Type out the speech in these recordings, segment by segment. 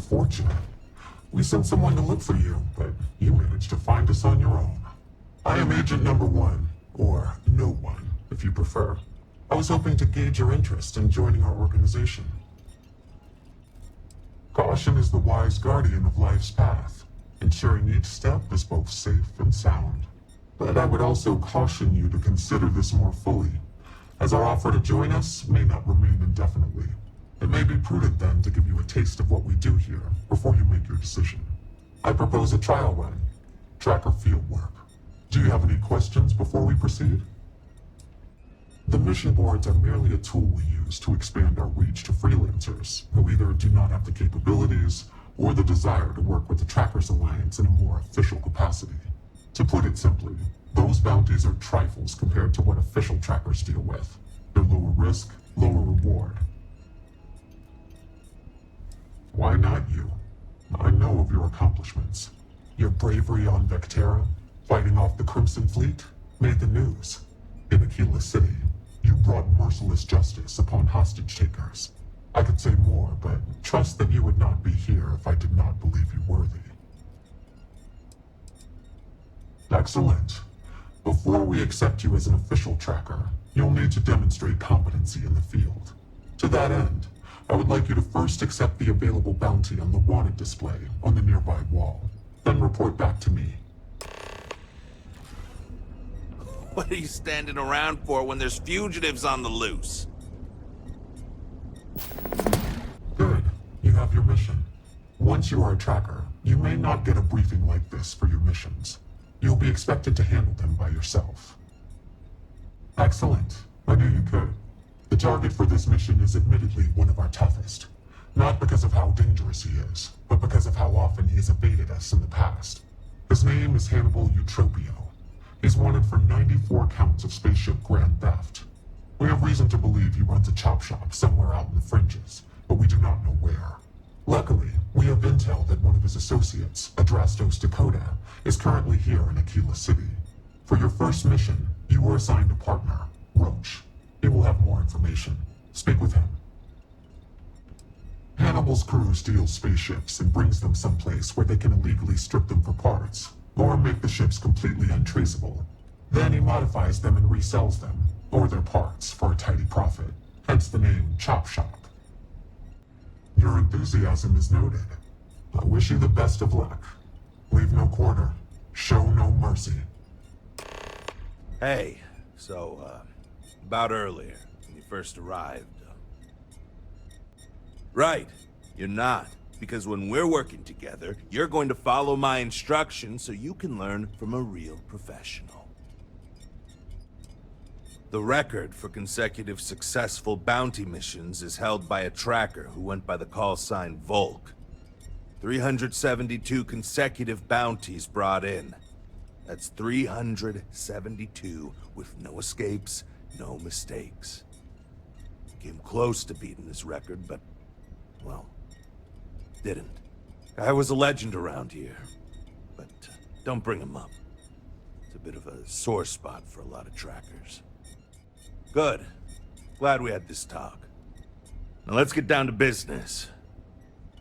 unfortunate. We sent someone to look for you, but you managed to find us on your own. I am Agent Number 1, or No One, if you prefer. I was hoping to gauge your interest in joining our organization. Caution is the wise guardian of life's path, ensuring each step is both safe and sound. But I would also caution you to consider this more fully, as our offer to join us may not remain indefinitely. It may be prudent then to give you a taste of what we do here before you make your decision. I propose a trial run, tracker field work. Do you have any questions before we proceed? The mission boards are merely a tool we use to expand our reach to freelancers who either do not have the capabilities or the desire to work with the Trackers Alliance in a more official capacity. To put it simply, those bounties are trifles compared to what official trackers deal with. They're lower risk, lower reward. Why not you? I know of your accomplishments. Your bravery on Vectera, fighting off the Crimson Fleet, made the news. In Aquila City, you brought merciless justice upon hostage takers. I could say more, but trust that you would not be here if I did not believe you worthy. Excellent. Before we accept you as an official tracker, you'll need to demonstrate competency in the field. To that end, I would like you to first accept the available bounty on the wanted display on the nearby wall, then report back to me. What are you standing around for when there's fugitives on the loose? Good. You have your mission. Once you are a tracker, you may not get a briefing like this for your missions. You'll be expected to handle them by yourself. Excellent. I knew you could. The target for this mission is admittedly one of our toughest. Not because of how dangerous he is, but because of how often he has evaded us in the past. His name is Hannibal Eutropio. He's wanted for 94 counts of spaceship grand theft. We have reason to believe he runs a chop shop somewhere out in the fringes, but we do not know where. Luckily, we have intel that one of his associates, Adrastos Dakota, is currently here in Aquila City. For your first mission, you were assigned a partner, Roach. He will have more information. Speak with him. Hannibal's crew steals spaceships and brings them someplace where they can illegally strip them for parts, or make the ships completely untraceable. Then he modifies them and resells them, or their parts, for a tidy profit, hence the name Chop Shop. Your enthusiasm is noted. I wish you the best of luck. Leave no quarter. Show no mercy. Hey, so, about earlier, when you first arrived. Right, you're not. Because when we're working together, you're going to follow my instructions so you can learn from a real professional. The record for consecutive successful bounty missions is held by a tracker who went by the call sign Volk. 372 consecutive bounties brought in. That's 372 with no escapes, no mistakes. Came close to beating this record, but, well, didn't. I was a legend around here, but don't bring him up. It's a bit of a sore spot for a lot of trackers. Good. Glad we had this talk. Now let's get down to business.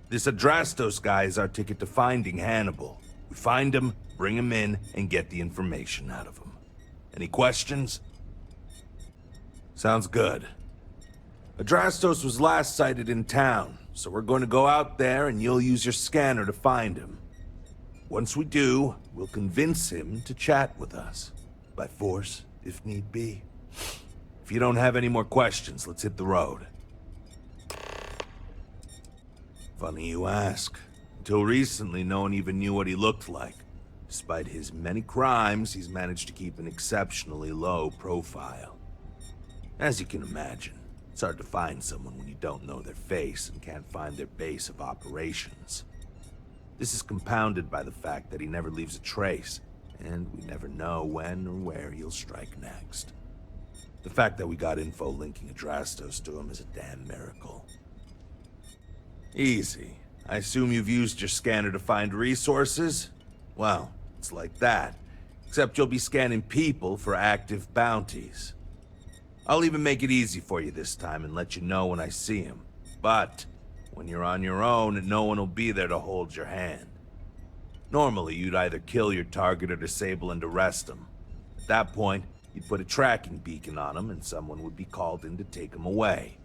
This Adrastos guy is our ticket to finding Hannibal. We find him, bring him in, and get the information out of him. Any questions? Sounds good. Adrastos was last sighted in town, so we're going to go out there and you'll use your scanner to find him. Once we do, we'll convince him to chat with us. By force, if need be. If you don't have any more questions, let's hit the road. Funny you ask. Until recently, no one even knew what he looked like. Despite his many crimes, he's managed to keep an exceptionally low profile. As you can imagine, it's hard to find someone when you don't know their face and can't find their base of operations. This is compounded by the fact that he never leaves a trace, and we never know when or where he'll strike next. The fact that we got info linking Adrastos to him is a damn miracle. Easy. I assume you've used your scanner to find resources? Well, it's like that. Except you'll be scanning people for active bounties. I'll even make it easy for you this time and let you know when I see him. But When you're on your own, no one will be there to hold your hand. Normally, you'd either kill your target or disable and arrest them. At that point, you'd put a tracking beacon on him and someone would be called in to take him away.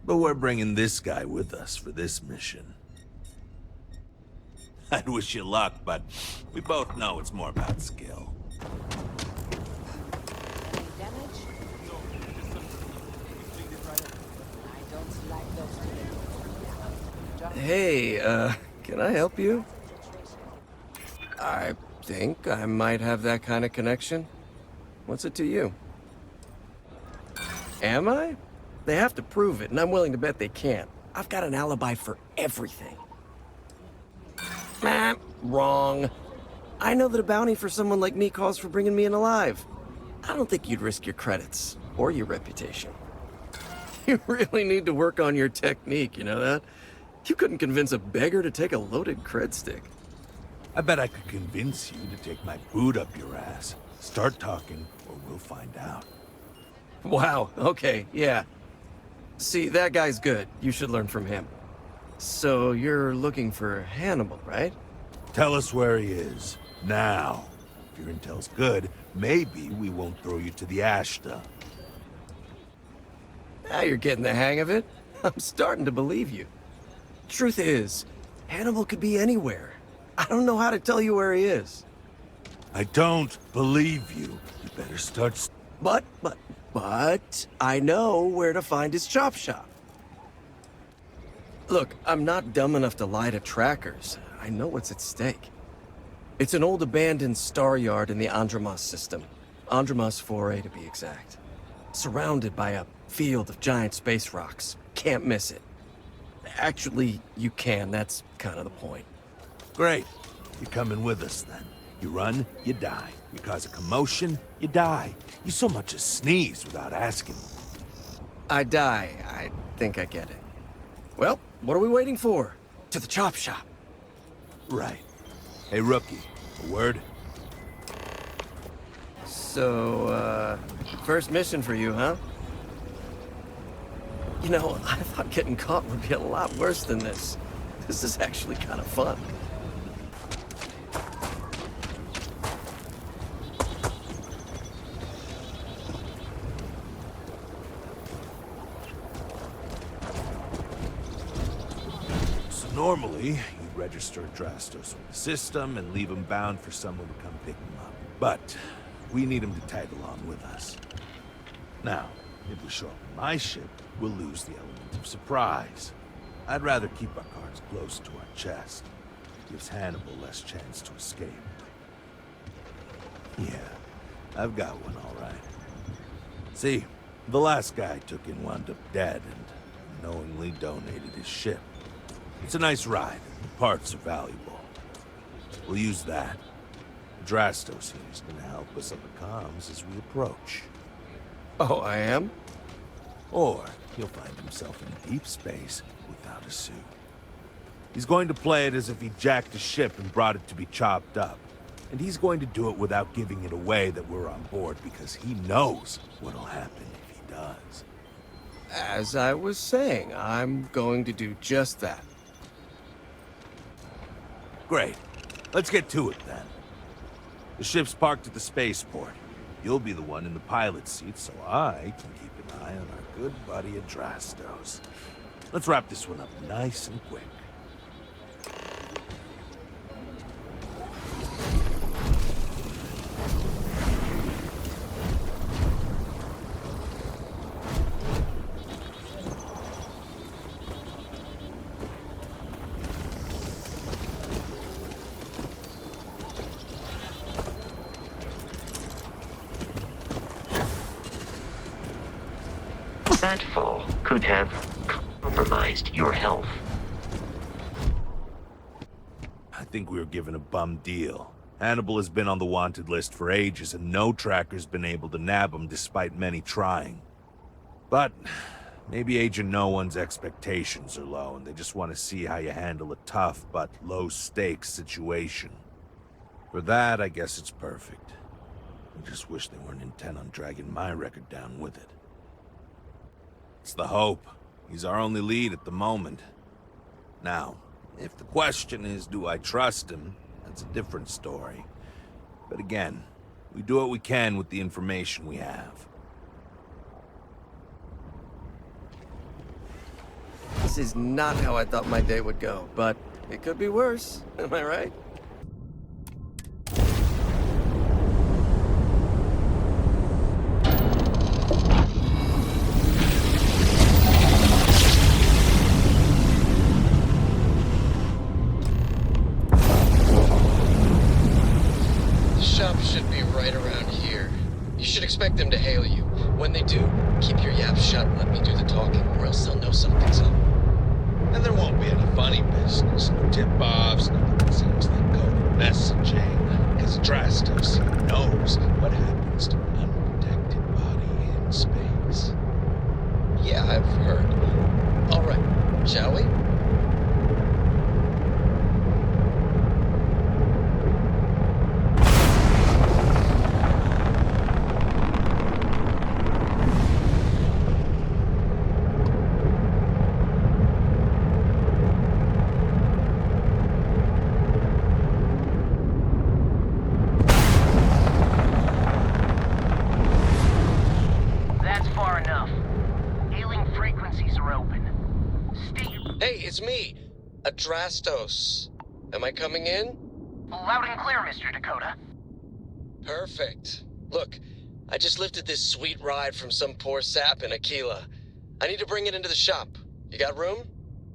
But we're bringing this guy with us for this mission. I'd wish you luck, but we both know it's more about skill. Damage? I don't like those two. Hey, can I help you? I think I might have that kind of connection. What's it to you? Am I? They have to prove it, and I'm willing to bet they can't. I've got an alibi for everything. Wrong. I know that a bounty for someone like me calls for bringing me in alive. I don't think you'd risk your credits, or your reputation. You really need to work on your technique, you know that? You couldn't convince a beggar to take a loaded cred stick. I bet I could convince you to take my boot up your ass. Start talking, or we'll find out. Wow, okay, yeah. See, that guy's good. You should learn from him. So, you're looking for Hannibal, right? Tell us where he is, now. If your intel's good, maybe we won't throw you to the Ashta. Now you're getting the hang of it. I'm starting to believe you. Truth is, Hannibal could be anywhere. I don't know how to tell you where he is. I don't believe you. You better start... But, I know where to find his chop shop. Look, I'm not dumb enough to lie to trackers. I know what's at stake. It's an old abandoned star yard in the Andromos system. Andromos 4A to be exact. Surrounded by a field of giant space rocks. Can't miss it. Actually, you can. That's kind of the point. Great. You're coming with us, then. You run, you die. You cause a commotion, you die. You so much as sneeze without asking. I die. I think I get it. Well, what are we waiting for? To the chop shop. Right. Hey, rookie. A word? So, first mission for you, huh? You know, I thought getting caught would be a lot worse than this. This is actually kind of fun. Normally, you'd register Drastos with the system and leave him bound for someone to come pick him up. But we need him to tag along with us. Now, if we show up in my ship, we'll lose the element of surprise. I'd rather keep our cards close to our chest. Gives Hannibal less chance to escape. Yeah, I've got one all right. See, the last guy I took in wound up dead and knowingly donated his ship. It's a nice ride. The parts are valuable. We'll use that. Drastos here is going to help us on the comms as we approach. Oh, I am? Or he'll find himself in deep space without a suit. He's going to play it as if he jacked a ship and brought it to be chopped up. And he's going to do it without giving it away that we're on board because he knows what'll happen if he does. As I was saying, I'm going to do just that. Great. Let's get to it, then. The ship's parked at the spaceport. You'll be the one in the pilot's seat, so I can keep an eye on our good buddy Adrastos. Let's wrap this one up nice and quick. That fall could have compromised your health. I think we were given a bum deal. Hannibal has been on the wanted list for ages, and no tracker's been able to nab him despite many trying. But maybe Agent No One's expectations are low, and they just want to see how you handle a tough but low-stakes situation. For that, I guess it's perfect. I just wish they weren't intent on dragging my record down with it. It's the hope. He's our only lead at the moment. Now, if the question is, do I trust him, that's a different story. But again, we do what we can with the information we have. This is not how I thought my day would go, but it could be worse. Am I right? The shop should be right around here. You should expect them to hail you. When they do, keep your yap shut and let me do the talking, or else they'll know something's up. And there won't be any funny business, no tip-offs, nothing that seems like coded messaging, because Drastos knows what happens to an unprotected body in space. Yeah, I've heard. All right, shall we? That's far enough. Hailing frequencies are open. Hey, it's me, Adrastos. Am I coming in? Loud and clear, Mr. Dakota. Perfect. Look, I just lifted this sweet ride from some poor sap in Aquila. I need to bring it into the shop. You got room?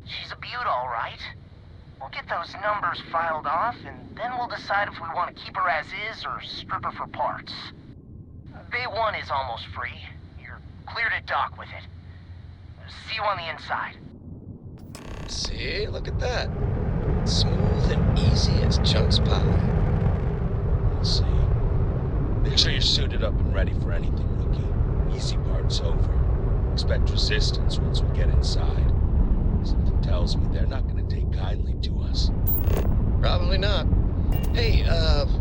She's a beaut, all right. We'll get those numbers filed off, and then we'll decide if we want to keep her as is or strip her for parts. Bay 1 is almost free. You're clear to dock with it. See you on the inside. See, look at that. Smooth and easy as Chunk's pie. We'll see. Make sure you're suited up and ready for anything, rookie. Easy part's over. Expect resistance once we get inside. Something tells me they're not going to take kindly to us. Probably not. Hey,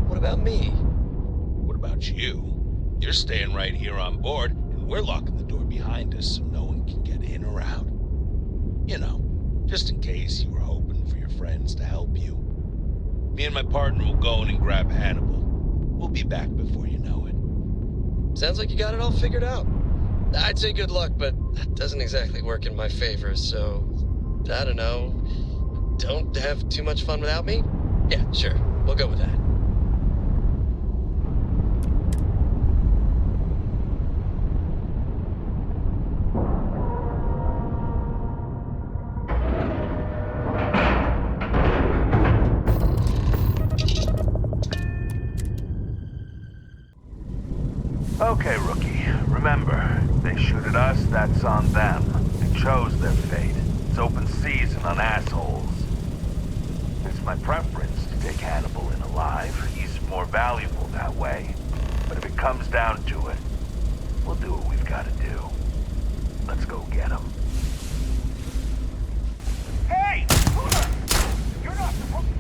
what about me? What about you? You're staying right here on board, and we're locking the door behind us so no one can get in or out. You know, just in case you were hoping for your friends to help you. Me and my partner will go in and grab Hannibal. We'll be back before you know it. Sounds like you got it all figured out. I'd say good luck, but that doesn't exactly work in my favor, so... I don't know. Don't have too much fun without me? Yeah, sure. We'll go with that. Okay, rookie. Remember, they shoot at us, that's on them. They chose their fate. It's open season on assholes. It's my preference to take Hannibal in alive. He's more valuable that way. But if it comes down to it, we'll do what we've got to do. Let's go get him. Hey! You're not supposed to...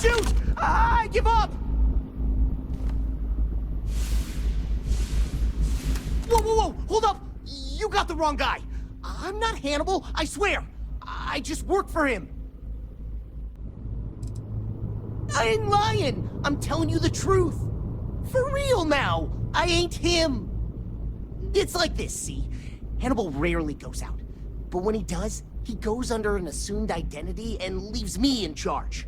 shoot! I give up! Whoa, whoa, whoa! Hold up! You got the wrong guy! I'm not Hannibal, I swear! I just work for him! I ain't lying! I'm telling you the truth! For real now! I ain't him! It's like this, see? Hannibal rarely goes out. But when he does, he goes under an assumed identity and leaves me in charge.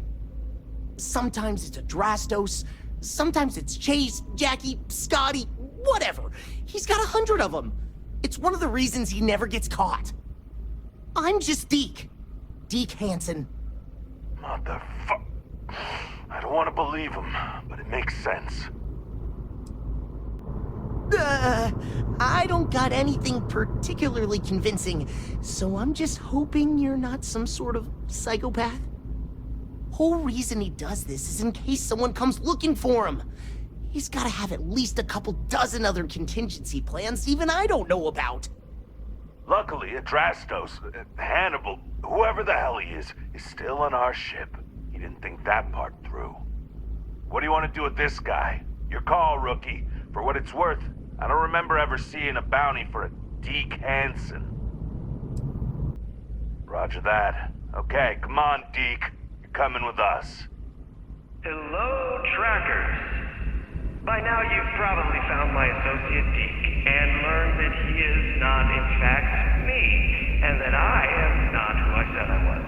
Sometimes it's a Drastos, sometimes it's Chase, Jackie, Scotty, whatever. He's got 100 of them. It's one of the reasons he never gets caught. I'm just Deke. Deke Hansen. Motherfuck. I don't want to believe him, but it makes sense. I don't got anything particularly convincing, so I'm just hoping you're not some sort of psychopath. Whole reason he does this is in case someone comes looking for him. He's gotta have at least a couple dozen other contingency plans even I don't know about. Luckily, Adrastos, Hannibal, whoever the hell he is still on our ship. He didn't think that part through. What do you want to do with this guy? Your call, rookie. For what it's worth, I don't remember ever seeing a bounty for a Deke Hansen. Roger that. Okay, come on, Deke. You're coming with us. Hello, trackers. By now you've probably found my associate Deke and learned that he is not in fact me, and that I am not who I said I was.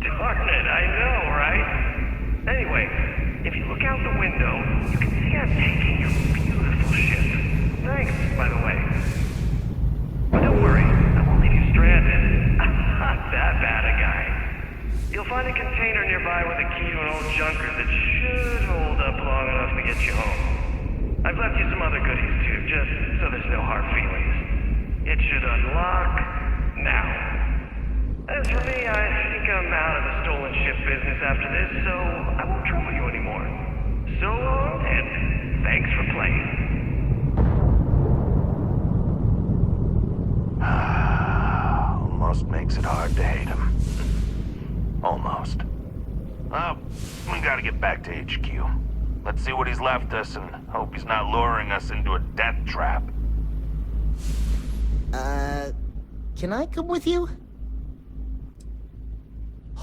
Darn it, I know, right? Anyway, if you look out the window, you can see I'm taking your beautiful ship. Thanks, by the way. But don't worry, I won't leave you stranded. I'm not that bad a guy. You'll find a container nearby with a key to an old junker that should hold up long enough to get you home. I've left you some other goodies too, just so there's no hard feelings. It should unlock now. As for me, I think I'm out of the stolen ship business after this, so I won't trouble you anymore. So long, and thanks for playing. Almost makes it hard to hate him. Almost. Well, we gotta get back to HQ. Let's see what he's left us and hope he's not luring us into a death trap. Can I come with you?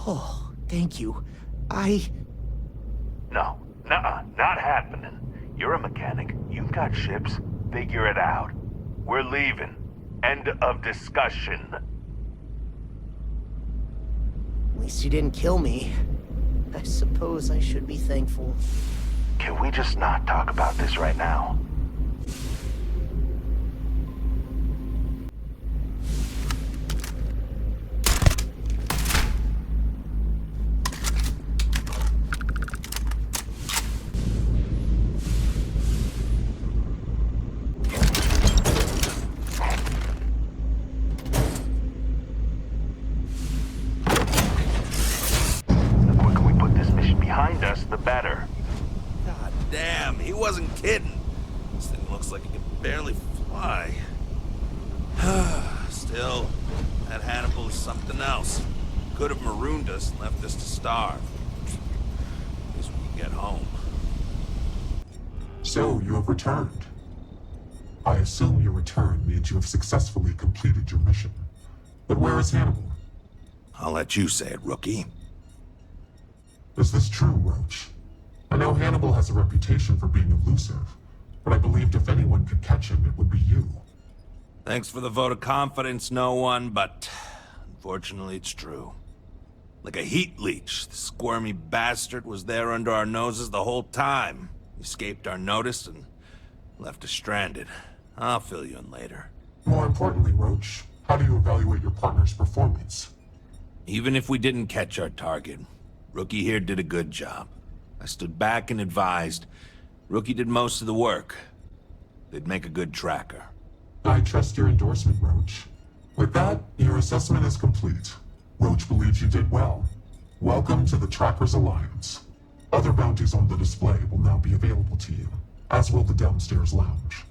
Oh, thank you. No, nuh-uh, not happening. You're a mechanic. You've got ships. Figure it out. We're leaving. End of discussion. At least you didn't kill me. I suppose I should be thankful. Can we just not talk about this right now? The better. God damn, he wasn't kidding. This thing looks like it can barely fly. Still, that Hannibal is something else. Could have marooned us and left us to starve. At least we can get home. So, you have returned. I assume your return means you have successfully completed your mission. But where is Hannibal? I'll let you say it, rookie. Is this true, Roach? I know Hannibal has a reputation for being elusive, but I believed if anyone could catch him, it would be you. Thanks for the vote of confidence, no one, but unfortunately it's true. Like a heat leech, the squirmy bastard was there under our noses the whole time. He escaped our notice and left us stranded. I'll fill you in later. More importantly, Roach, how do you evaluate your partner's performance? Even if we didn't catch our target, Rookie here did a good job. I stood back and advised. Rookie did most of the work. They'd make a good tracker. I trust your endorsement, Roach. With that, your assessment is complete. Roach believes you did well. Welcome to the Trackers Alliance. Other bounties on the display will now be available to you, as will the downstairs lounge.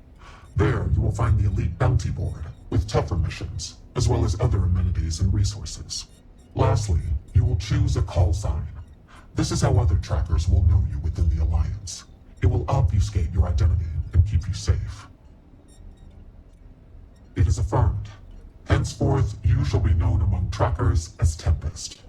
There, you will find the Elite Bounty Board, with tougher missions, as well as other amenities and resources. Lastly, you will choose a call sign. This is how other trackers will know you within the Alliance. It will obfuscate your identity and keep you safe. It is affirmed. Henceforth, you shall be known among trackers as Tempest.